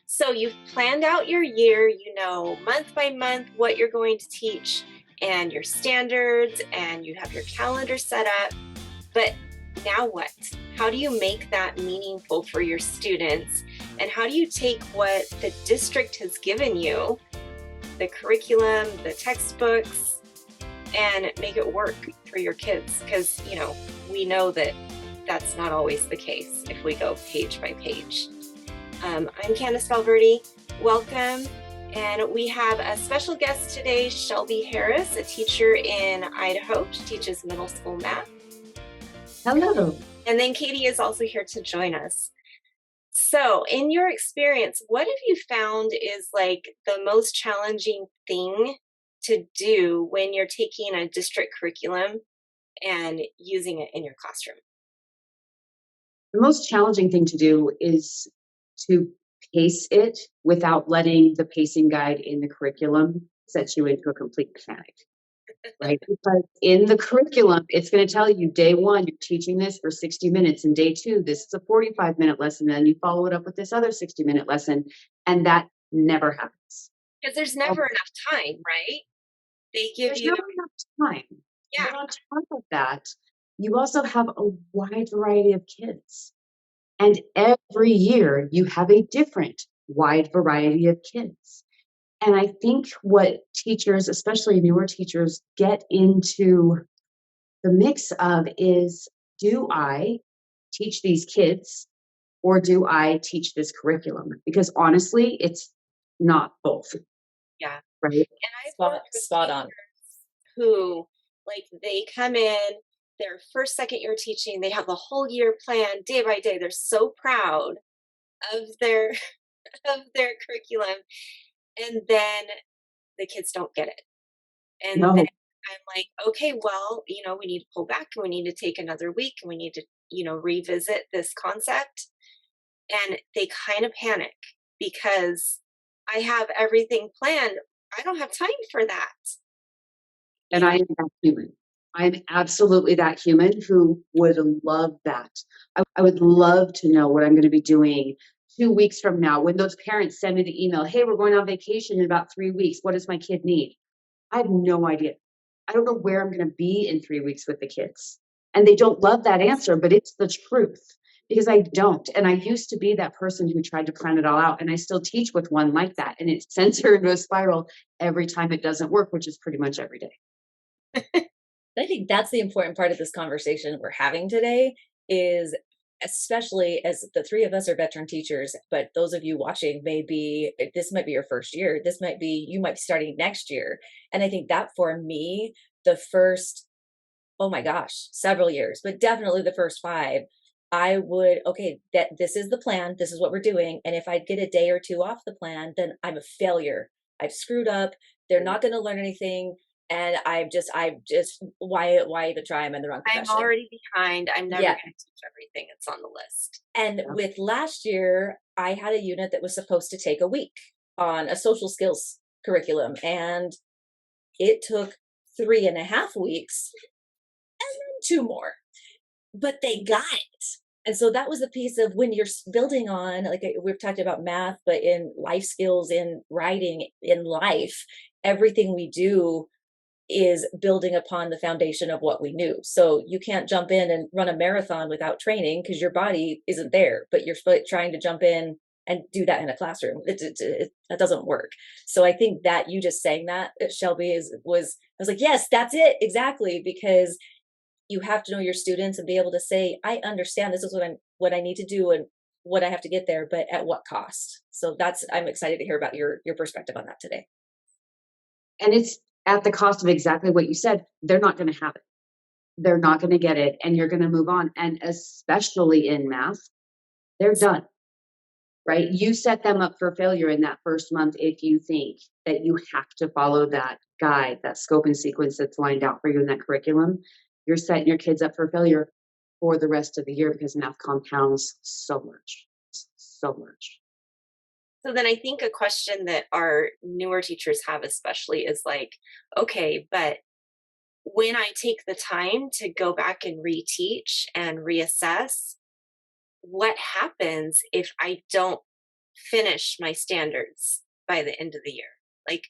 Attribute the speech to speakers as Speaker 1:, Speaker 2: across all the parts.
Speaker 1: So you've planned out your year, you know, month by month what you're going to teach and your standards, and you have your calendar set up. But now what? How do you make that meaningful for your students? And how do you take what the district has given you, the curriculum, the textbooks, and make it work for your kids? Because, you know, we know that that's not always the case if we go page by page. I'm Candace Valverde. Welcome. And we have a special guest today, Shelby Harris, a teacher in Idaho. She teaches middle school math.
Speaker 2: Hello.
Speaker 1: And then Katie is also here to join us. So, in your experience, what have you found is like the most challenging thing to do when you're taking a district curriculum and using it in your classroom?
Speaker 2: The most challenging thing to do is to pace it without letting the pacing guide in the curriculum set you into a complete panic, right? Because in the curriculum, it's going to tell you day one, you're teaching this for 60 minutes, and day two, this is a 45-minute lesson, and then you follow it up with this other 60-minute lesson, and that never happens.
Speaker 1: Because there's never enough time, right? They give
Speaker 2: There's
Speaker 1: you,
Speaker 2: not enough time.
Speaker 1: yeah,
Speaker 2: But on top of that, you also have a wide variety of kids. And every year you have a different wide variety of kids. And I think what teachers, especially newer teachers, get into the mix of is, do I teach these kids or do I teach this curriculum? Because honestly, it's not both,
Speaker 1: yeah.
Speaker 2: right?
Speaker 1: And I've
Speaker 3: Spot,
Speaker 1: worked with
Speaker 3: spot on.
Speaker 1: teachers who, like, they come in their first, second year teaching, they have the whole year plan day by day. They're so proud of their of their curriculum, and then the kids don't get it. And then
Speaker 2: No,
Speaker 1: I'm like, okay, well, you know, we need to pull back and we need to take another week and we need to, you know, revisit this concept. And they kind of panic because I have everything planned. I don't have time for that.
Speaker 2: and I am that human. I'm absolutely that human who would love that. I would love to know what I'm going to be doing 2 weeks from now when those parents send me the email, hey, we're going on vacation in about 3 weeks. What does my kid need? I have no idea. I don't know where I'm going to be in 3 weeks with the kids. And they don't love that answer, but it's the truth because I don't. And I used to be that person who tried to plan it all out. And I still teach with one like that. And it sends her into a spiral every time it doesn't work, which is pretty much every day.
Speaker 3: I think that's the important part of this conversation we're having today is especially as the three of us are veteran teachers, but those of you watching this might be your first year. You might be starting next year. And I think that for me, the first, oh my gosh, several years, but definitely the first five, okay, that this is the plan. This is what we're doing. And if I get a day or two off the plan, then I'm a failure. I've screwed up. They're not going to learn anything. And I've just, why even try? I'm in the wrong
Speaker 1: I'm
Speaker 3: profession.
Speaker 1: already behind. I'm never
Speaker 3: Yeah.
Speaker 1: going to teach everything that's on the list.
Speaker 3: And
Speaker 2: Yeah.
Speaker 3: with last year, I had a unit that was supposed to take a week on a social skills curriculum. And it took 3.5 weeks and then 2 more, but they got it. And so that was the piece of when you're building on, like we've talked about math, but in life skills, in writing, in life, everything we do is building upon the foundation of what we knew. So you can't jump in and run a marathon without training because your body isn't there, but you're trying to jump in and do that in a classroom. That doesn't work. So I think that you just saying that, Shelby, I was like, yes, that's it. Exactly. Because you have to know your students and be able to say, I understand this is what I need to do and what I have to get there, but at what cost? So I'm excited to hear about your perspective on that today.
Speaker 2: And it's at the cost of exactly what you said. They're not going to have it. They're not going to get it. And you're going to move on. And especially in math, they're done, right? You set them up for failure in that first month if you think that you have to follow that guide, that scope and sequence that's lined out for you in that curriculum. You're setting your kids up for failure for the rest of the year because math compounds so much, so much.
Speaker 1: So then I think a question that our newer teachers have especially is like, okay, but when I take the time to go back and reteach and reassess, what happens if I don't finish my standards by the end of the year? Like,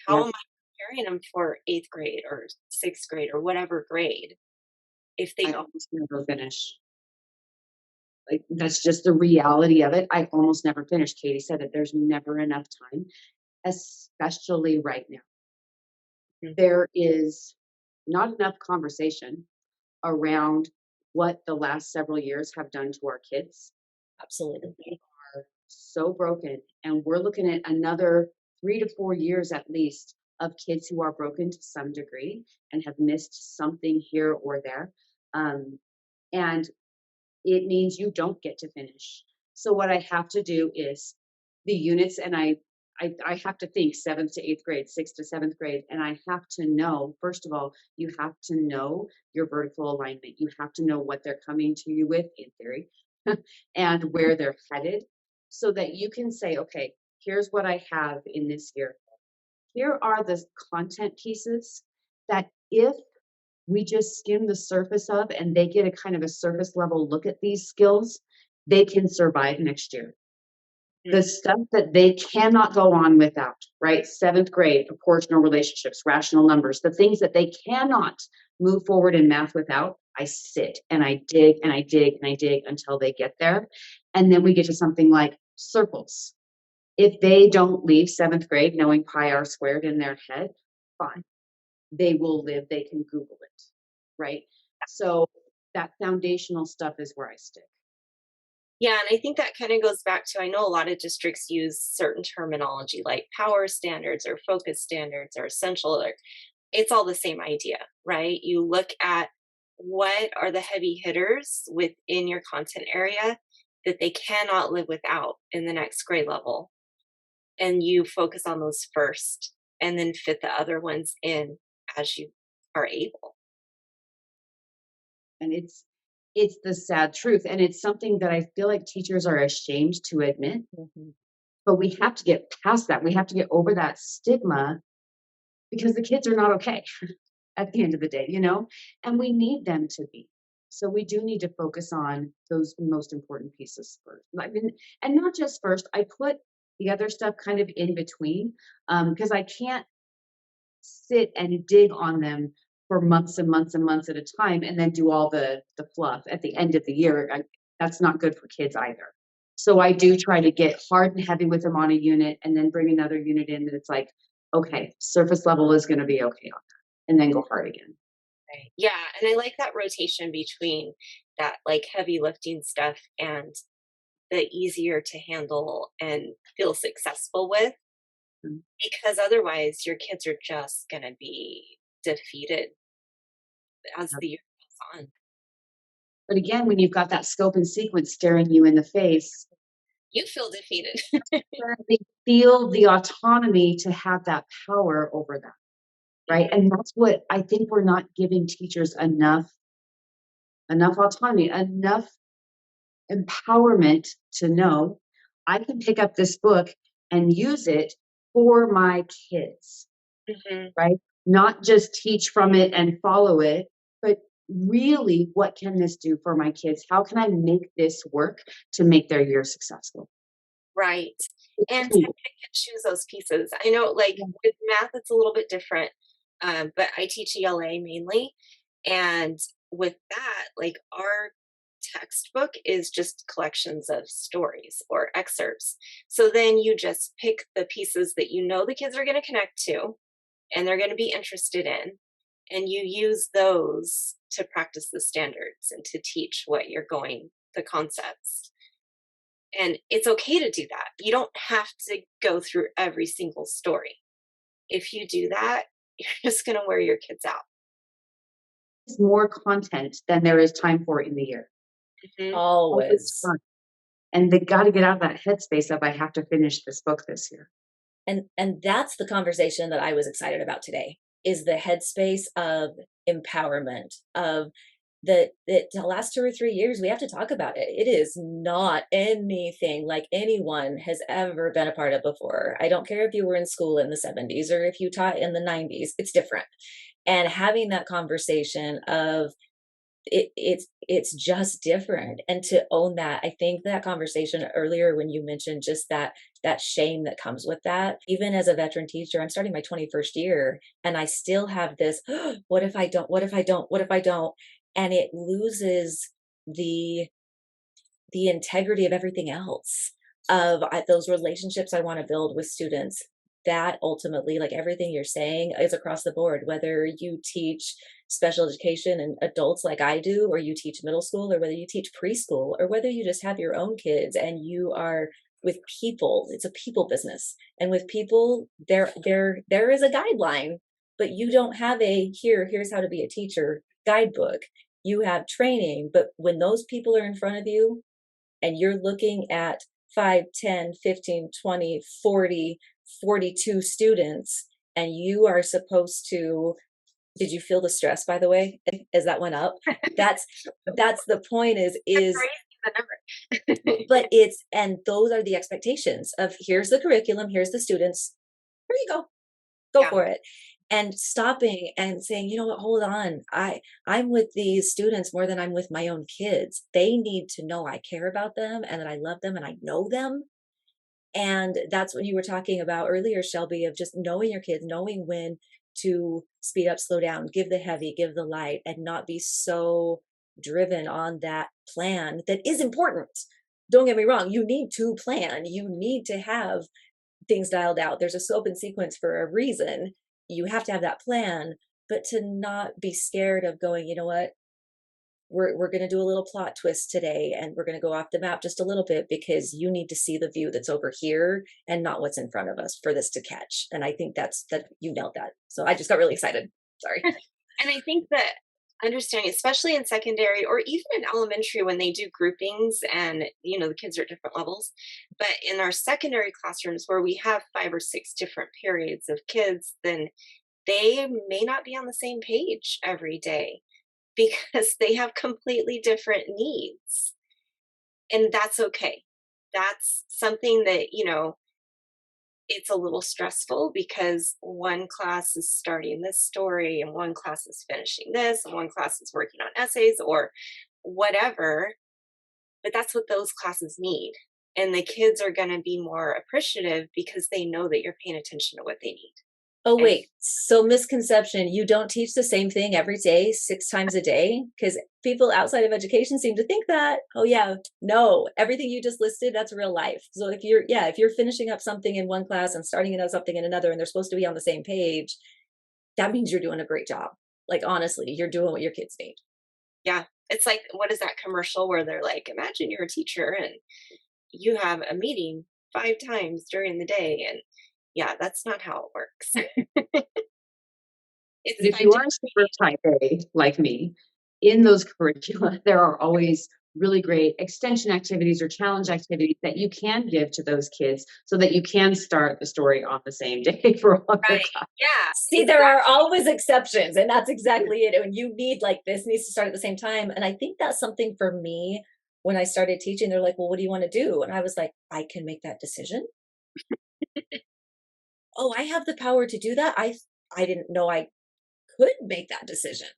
Speaker 1: how
Speaker 2: Yep.
Speaker 1: am I preparing them for eighth grade or sixth grade or whatever grade if they
Speaker 2: I
Speaker 1: don't?
Speaker 2: almost never finish. Like, that's just the reality of it. I almost never finish. Katie said it. There's never enough time, especially right now.
Speaker 1: Mhm.
Speaker 2: There is not enough conversation around what the last several years have done to our kids.
Speaker 3: Absolutely.
Speaker 2: They are so broken, and we're looking at another 3 to 4 years at least of kids who are broken to some degree and have missed something here or there. And it means you don't get to finish. So what I have to do is the units, and I have to think seventh to eighth grade, sixth to seventh grade, and I have to know, first of all, you have to know your vertical alignment. You have to know what they're coming to you with in theory and where they're headed so that you can say, okay, here's what I have in this year. Here are the content pieces that if we just skim the surface of and they get a kind of a surface level look at these skills, they can survive next year. The
Speaker 1: Mm.
Speaker 2: stuff that they cannot go on without, right? Seventh grade, proportional relationships, rational numbers, the things that they cannot move forward in math without, I sit and I dig and I dig and I dig until they get there. And then we get to something like circles. If they don't leave seventh grade knowing pi r squared in their head, fine. They will live, they can Google it, right? So that foundational stuff is where I stick.
Speaker 1: Yeah, and I think that kind of goes back to, I know a lot of districts use certain terminology like power standards or focus standards or essential, or it's all the same idea, right? You look at what are the heavy hitters within your content area that they cannot live without in the next grade level, and you focus on those first and then fit the other ones in as you are able.
Speaker 2: And it's the sad truth. And it's something that I feel like teachers are ashamed to admit,
Speaker 3: Mhm.
Speaker 2: but we have to get past that. We have to get over that stigma because the kids are not okay at the end of the day, and we need them to be. So we do need to focus on those most important pieces first. I mean, and not just first, I put the other stuff kind of in between because I can't sit and dig on them for months and months and months at a time and then do all the fluff at the end of the year. That's not good for kids either. So I do try to get hard and heavy with them on a unit and then bring another unit in that it's like, okay, surface level is going to be okay on that, and then go hard again.
Speaker 1: Right. Yeah, and I like that rotation between that like heavy lifting stuff and the easier to handle and feel successful with,
Speaker 2: Mm.
Speaker 1: because otherwise your kids are just going to be defeated as the year goes on.
Speaker 2: But again, when you've got that scope and sequence staring you in the face,
Speaker 1: You feel defeated.
Speaker 2: where they feel the autonomy to have that power over them, right?
Speaker 1: Mhm.
Speaker 2: And that's what I think we're not giving teachers enough autonomy, enough empowerment to know I can pick up this book and use it for my kids,
Speaker 1: Mhm.
Speaker 2: right? Not just teach from it and follow it, but really, what can this do for my kids? How can I make this work to make their year successful?
Speaker 1: Right.
Speaker 2: It's
Speaker 1: And to
Speaker 2: key.
Speaker 1: pick and choose those pieces. I know, like
Speaker 2: Yeah.
Speaker 1: with math, it's a little bit different, but I teach ELA mainly. And with that, like our textbook is just collections of stories or excerpts. So then you just pick the pieces that you know the kids are going to connect to and they're going to be interested in. And you use those to practice the standards and to teach what you're going, the concepts. And it's okay to do that. You don't have to go through every single story. If you do that, you're just going to wear your kids out.
Speaker 2: It's more content than there is time for in the year.
Speaker 1: Mhm.
Speaker 2: All the
Speaker 3: Always.
Speaker 2: time. And they got to get out of that headspace of I have to finish this book this year.
Speaker 3: And that's the conversation that I was excited about today, is the headspace of empowerment, of the last 2 or 3 years, we have to talk about it. It is not anything like anyone has ever been a part of before. I don't care if you were in school in the 70s or if you taught in the 90s, it's different. And having that conversation of it's just different. And to own that, I think that conversation earlier when you mentioned just that shame that comes with that, even as a veteran teacher, I'm starting my 21st year and I still have this, what if I don't, what if I don't, what if I don't, and it loses the the integrity of everything else, of those relationships I want to build with students. That ultimately, like everything you're saying, is across the board, whether you teach special education and adults like I do, or you teach middle school, or whether you teach preschool, or whether you just have your own kids and you are with people. It's a people business. And with people, there is a guideline, but you don't have a here's how to be a teacher guidebook. You have training, but when those people are in front of you, and you're looking at 5, 10, 15, 20, 40, 42 students, and you are supposed to, did you feel the stress, by the way, as that went up? That's that's the point, is
Speaker 1: Crazy the number.
Speaker 3: but it's, and those are the expectations of, here's the curriculum, here's the students, here you go
Speaker 1: Yeah.
Speaker 3: for it. And stopping and saying, you know what, hold on, I'm with these students more than I'm with my own kids. They need to know I care about them and that I love them and I know them. And that's what you were talking about earlier, Shelby, of just knowing your kids, knowing when to speed up, slow down, give the heavy, give the light, and not be so driven on that plan that is important. Don't get me wrong, you need to plan, you need to have things dialed out. There's a scope and sequence for a reason. You have to have that plan, but to not be scared of going, you know what, we're going to do a little plot twist today and we're going to go off the map just a little bit because you need to see the view that's over here and not what's in front of us for this to catch. And I think that you nailed that. So I just got really excited. Sorry.
Speaker 1: And I think that understanding, especially in secondary or even in elementary when they do groupings and the kids are at different levels, but in our secondary classrooms where we have 5 or 6 different periods of kids, then they may not be on the same page every day because they have completely different needs. And that's okay. That's something that, it's a little stressful because one class is starting this story and one class is finishing this and one class is working on essays or whatever, but that's what those classes need. And the kids are going to be more appreciative because they know that you're paying attention to what they need.
Speaker 3: Oh,
Speaker 1: And
Speaker 3: wait. So misconception, you don't teach the same thing every day, 6 times a day? Because people outside of education seem to think that. Oh yeah, no, everything you just listed, that's real life. So if you're finishing up something in one class and starting another something in another, and they're supposed to be on the same page, that means you're doing a great job. Like honestly, you're doing what your kids need.
Speaker 1: yeah, it's like, what is that commercial where they're like, imagine you're a teacher and you have a meeting 5 times during the day. And yeah, that's not how it works.
Speaker 2: But
Speaker 1: It's
Speaker 2: if
Speaker 1: five
Speaker 2: you are
Speaker 1: different
Speaker 2: super type A, like me, in those curricula, there are always really great extension activities or challenge activities that you can give to those kids so that you can start the story on the same day for all of their
Speaker 1: right.
Speaker 2: class.
Speaker 1: Yeah,
Speaker 3: See, there are
Speaker 1: exactly.
Speaker 3: always exceptions, and that's exactly it. And you need, like, this needs to start at the same time. And I think that's something for me when I started teaching. They're like, well, what do you want to do? And I was like, I can make that decision. Oh, I have the power to do that. I didn't know I could make that decision.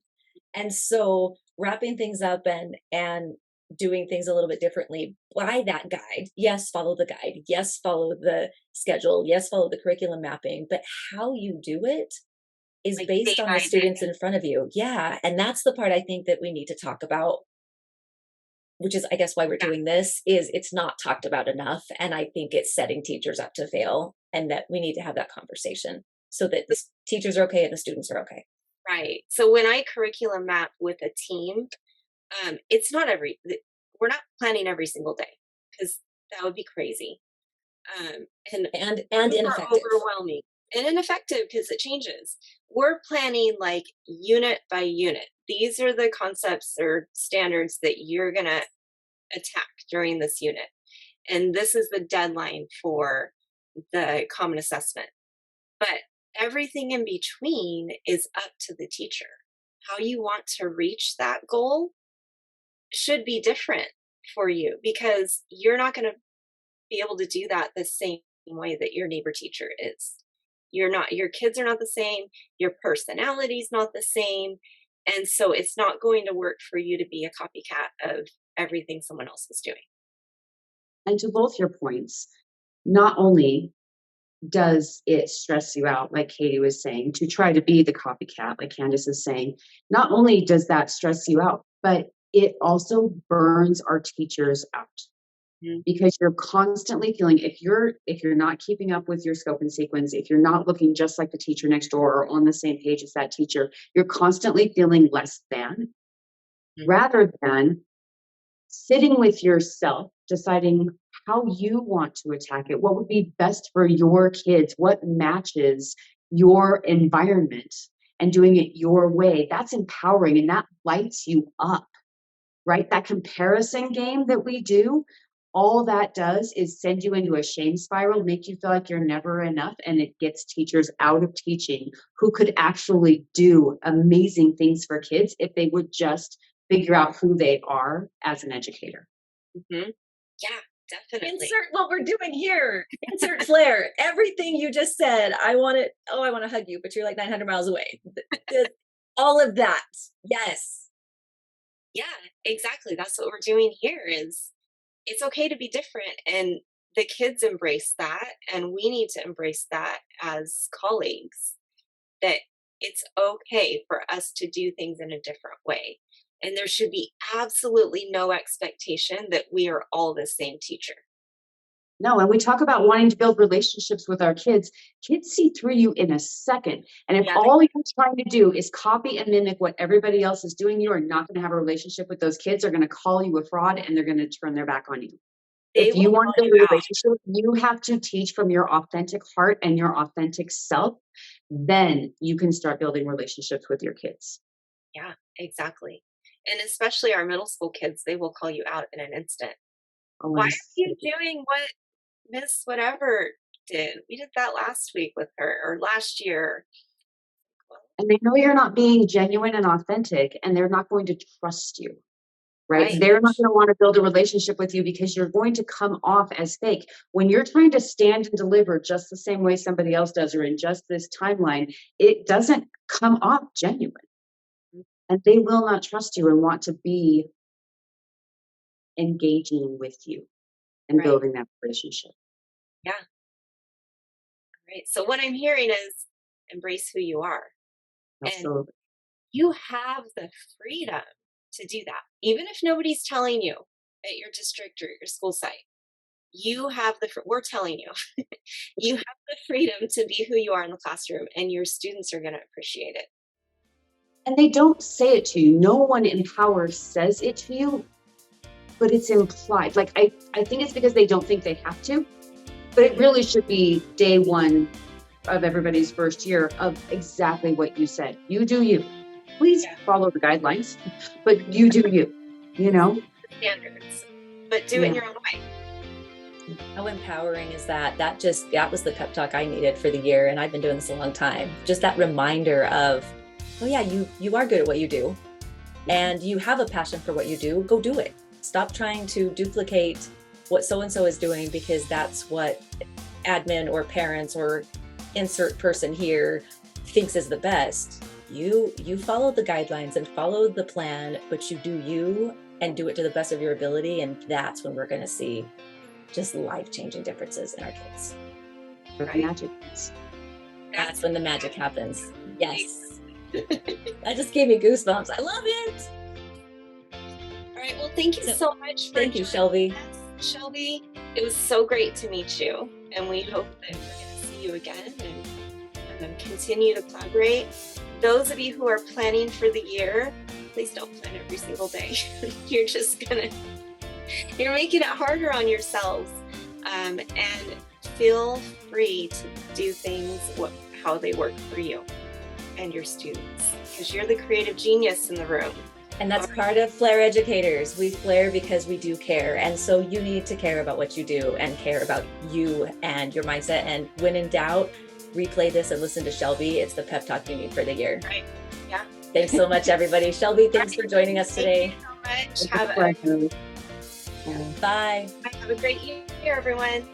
Speaker 3: And so wrapping things up and doing things a little bit differently by that guide. Yes, follow the guide. Yes, follow the schedule. Yes, follow the curriculum mapping. But how you do it is
Speaker 1: Like day
Speaker 3: based on the
Speaker 1: by day.
Speaker 3: students in front of you. Yeah. And that's the part I think that we need to talk about, which is, I guess, why we're
Speaker 1: Yeah.
Speaker 3: doing this, is it's not talked about enough. And I think it's setting teachers up to fail, and that we need to have that conversation so that the teachers are okay and the students are okay.
Speaker 1: Right. So when I curriculum map with a team, it's not we're not planning every single day because that would be crazy. And
Speaker 3: And
Speaker 1: super
Speaker 3: ineffective.
Speaker 1: overwhelming and ineffective because it changes. We're planning like unit by unit. These are the concepts or standards that you're going to attack during this unit. And this is the deadline for the common assessment. But everything in between is up to the teacher. How you want to reach that goal should be different for you because you're not going to be able to do that the same way that your neighbor teacher is. Your kids are not the same, your personality's not the same. And so it's not going to work for you to be a copycat of everything someone else is doing.
Speaker 2: And to both your points, not only does it stress you out, like Katie was saying, to try to be the copycat, like Candace is saying, not only does that stress you out, but it also burns our teachers out. Because you're constantly feeling, if you're not keeping up with your scope and sequence, if you're not looking just like the teacher next door or on the same page as that teacher, you're constantly feeling less than, rather than sitting with yourself, deciding how you want to attack it, what would be best for your kids, what matches your environment, and doing it your way. That's empowering, and that lights you up, right? That comparison game that we do, all that does is send you into a shame spiral, make you feel like you're never enough, and it gets teachers out of teaching who could actually do amazing things for kids if they would just figure out who they are as an educator.
Speaker 1: Yeah, definitely.
Speaker 3: Insert what we're doing here. Insert FLAIR. Everything you just said. I want to hug you, but you're like 900 miles away. All of that. Yes.
Speaker 1: Yeah, exactly. That's what we're doing here is it's okay to be different, and the kids embrace that, and we need to embrace that as colleagues, that it's okay for us to do things in a different way. And there should be absolutely no expectation that we are all the same teacher.
Speaker 2: No, and we talk about wanting to build relationships with our kids. Kids see through you in a second. And if
Speaker 1: Yeah,
Speaker 2: all you're trying to do is copy and mimic what everybody else is doing, you are not going to have a relationship with those kids. They're going to call you a fraud, and they're going to turn their back on you.
Speaker 1: they
Speaker 2: If you
Speaker 1: will
Speaker 2: want
Speaker 1: call
Speaker 2: to
Speaker 1: you
Speaker 2: build a
Speaker 1: out.
Speaker 2: relationship, you have to teach from your authentic heart and your authentic self. Then you can start building relationships with your kids.
Speaker 1: Yeah, exactly. And especially our middle school kids, they will call you out in an instant.
Speaker 2: Oh,
Speaker 1: Why
Speaker 2: I'm
Speaker 1: are you doing what Miss Whatever did? We did that last week with her or last year.
Speaker 2: And they know you're not being genuine and authentic, and they're not going to trust you, right?
Speaker 1: Right.
Speaker 2: They're not going to want to build a relationship with you because you're going to come off as fake. When you're trying to stand and deliver just the same way somebody else does, or in just this timeline, it doesn't come off genuine. And they will not trust you and want to be engaging with you and
Speaker 1: Right.
Speaker 2: building that relationship.
Speaker 1: Yeah. Right. So what I'm hearing is embrace who you are. And
Speaker 2: Absolutely.
Speaker 1: you have the freedom to do that. Even if nobody's telling you at your district or your school site, you have we're telling you, you have the freedom to be who you are in the classroom, and your students are going to appreciate it.
Speaker 2: And they don't say it to you. No one in power says it to you, but it's implied. Like, I think it's because they don't think they have to, but it really should be day one of everybody's first year of exactly what you said. You do you. Please follow the guidelines, but you do you, you know?
Speaker 1: Standards, but do it in your own way.
Speaker 3: How empowering is that? That was the pep talk I needed for the year. And I've been doing this a long time. Just that reminder of, oh yeah, you are good at what you do, and you have a passion for what you do. Go do it. Stop trying to duplicate what so-and-so is doing because that's what admin or parents or insert person here thinks is the best. You follow the guidelines and follow the plan, but you do you and do it to the best of your ability. And that's when we're going to see just life-changing differences in our kids.
Speaker 2: Right.
Speaker 3: That's when the magic happens. Yes. That just gave me goosebumps. I love it.
Speaker 1: All right. Well, thank you so much.
Speaker 3: Thank you, Shelby.
Speaker 1: Shelby, it was so great to meet you, and we hope that we're going to see you again and continue to collaborate. Those of you who are planning for the year, please don't plan every single day. You're making it harder on yourselves, and feel free to do things how they work for you and your students, because you're the creative genius in the room.
Speaker 3: And that's part of FLAIR educators. We FLAIR because we do care. And so you need to care about what you do and care about you and your mindset. And when in doubt, replay this and listen to Shelby. It's the pep talk you need for the year.
Speaker 1: Right. Yeah.
Speaker 3: Thanks so much, everybody. Shelby, thanks for joining us today.
Speaker 1: Thank you so much.
Speaker 3: Bye.
Speaker 1: Have a great year, everyone.